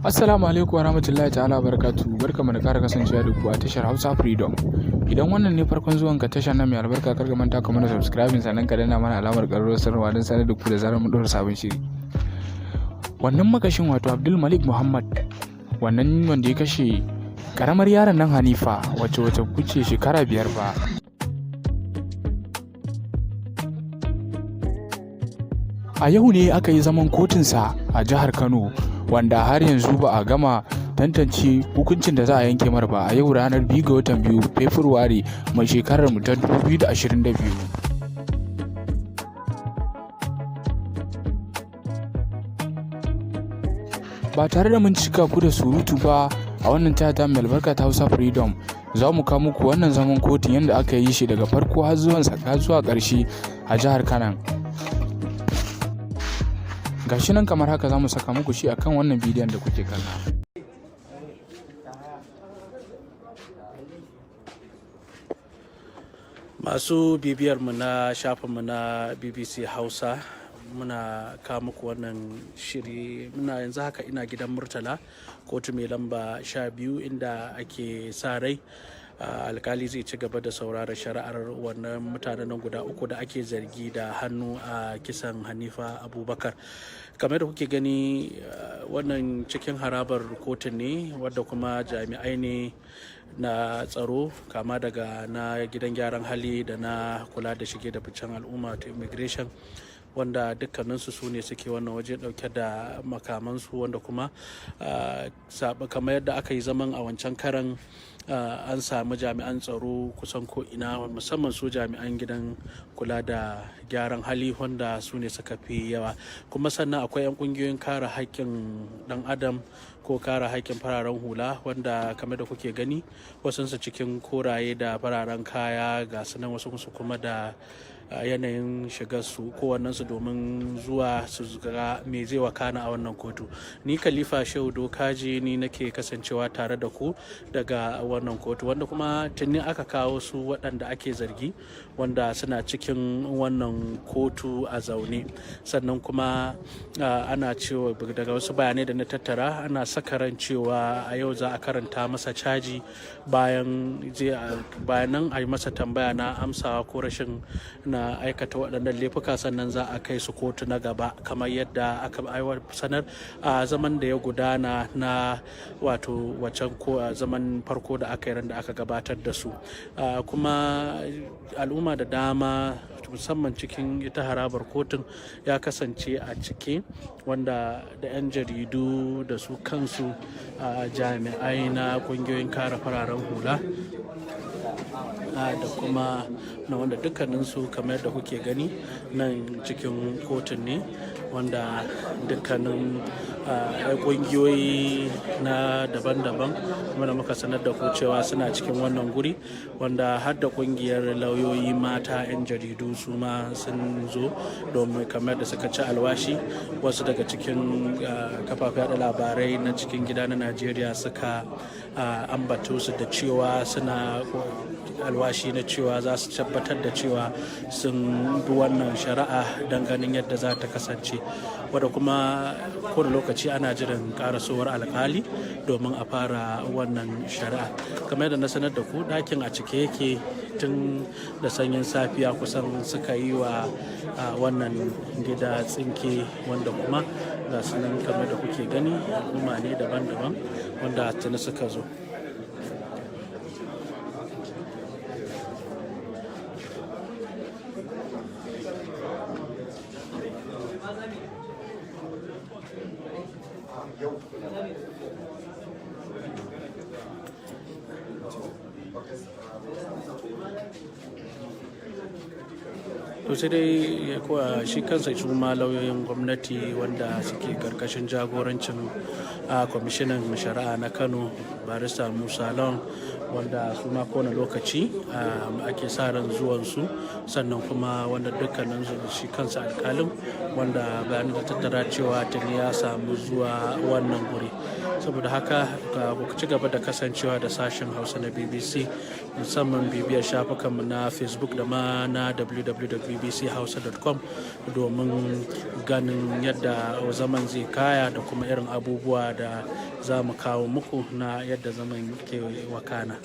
Assalamu alaikum warahmatullahi ta'ala barakatuhu. Barkamu da kara kasancewa da ku a tashar Hausa Freedom. Idan wannan ne farkon zuwan ka tashar nan mai albarka, kar ka manta ka mana subscribing sannan ka danna mana alamar ƙararrawar sanarwa don sanar da ku da zarar mun ɗora sabon shiri. Wannan makashin wato Abdul Malik Muhammad, wannan wanda ya kashe karamar yaron nan Hanifa wacce kuce shekara 5 ba. A yau ne aka yi zaman kotunsa a jihar Kano, wanda har yanzu ba a gama tantance hukuncin da za a yanke mar ba, a yau ranar 2 ga watan 2 Fabrairu mai shekarar mu ta 2022. Ba tare da mun cika ku da surutu ba, a wannan tata mai albarka ta Hausa Freedom za mu kawo muku wannan zaman kotun yadda aka yi shi daga farko har zuwa ƙarshe a jihar Kano. Gashi nan kamar haka za mu saka muku shi akan wannan bidiyon da kuke kalla. Masu bibiyar mu na shafinmu na BBC Hausa, muna kawo muku wannan shiri. Yanzu haka ina gidan Murtala, kotu mai lamba 12, inda ake sa rai alkali zai ci gaba da saurara shari'ar wannan mutanen guda 3 da ake zargi da hannu a kisan Hanifa Abubakar. Kamar da kuke gani, wannan cikin harabar kotun ne, wadda kuma jami'ai ne na tsaro, kama daga na gidan gyaran hali da na kula da shige da ficen al'umma ta immigration, wanda dukkaninsu su ne suke wannan waje dauke da makamansu, wanda kuma kamar yadda aka yi zaman a wancan karan, an samu jami'an tsaro kusan ko ina, musamman su jami'an gidan kula da gyaran hali, wanda su ne suka fi yawa. Kuma sannan akwai 'yan kungiyoyin kare haƙƙin ɗan adam ko kare haƙƙin fararen hula, wanda kamar da kuke gani wasansu cikin koraye da fararen kaya, ga sunan wasu kuma da yanayin shigarsu kowannensu domin zuwa su ga me zai wakana a wannan kotu. Ni Khalifa Shehu Dokaji ni nake kasancewa tare da ku daga wannan kotu, wanda kuma tuni aka kawo su waɗanda ake zargi, wanda suna cikin wannan kotu a zaune. Sannan kuma ana cewa daga wasu bayanai da na tattara, ana saka ran cewa a yau za a karanta masa caji, bayan nan a yi masa tambaya na amsawa ko rashin na aikata waɗannan laifuka, sannan za a kai su kotu na gaba, kamar yadda aka sanar a zaman da ya gudana na wato wacan ko zaman farko da aka yi ran da aka gabatar da su. Kuma al'umma da dama musamman cikin ita harabar kotun ya kasance a cike, wanda da 'yan jaridu da su kansu jami'ai na ƙungiyoyin kare fararen hula da kuma na wanda dukkaninsu kamar da kuke gani nan cikin kotun ne, wanda dukkanin ƙungiyoyi na daban-daban wanda muka sanar da ku cewa suna cikin wannan guri, wanda har da ƙungiyar lauyoyi mata 'yan jaridu su ma sun zo domin kamar da suka ci alwashi. Wasu daga cikin kafafen yada labarai na cikin gida na Najeriya suka ambato su da cewa suna alwashi na cewa za su tabbatar da cewa sun bi wannan shari'a don ganin yadda za ta kasance, wadda kuma kowane lokaci ana jiran karasowar alkali domin a fara wannan shari'a. Kamar yadda na sanar da ku, ɗakin a cike yake tun da sanyin safiya, kusan suka yi wa wannan gida tsinke, wanda kuma ga su nan kamar da kuke gani al'umma ne daban-daban wanda tuni suka zo. To sai dai kuwa shi kansa su ma lauyoyin gwamnati wanda suke karkashin jagorancin kwamishinan shari'a na Kano, barista Musa Lawan, wanda su ma kowane lokaci ake sa ran zuwansu, sannan kuma wanda dukkanin shi kansa alkalin, wanda bayan da tattara cewa tuni ya samu zuwa wannan guri. Saboda haka ku ci gaba da kasancewa da sashen Hausa na BBC, musamman bibiyar shafukanmu na Facebook da ma na www bbchausa.com domin ganin yadda zaman zai kaya da kuma irin abubuwa da za mu kawo muku na yadda zaman ke wakana.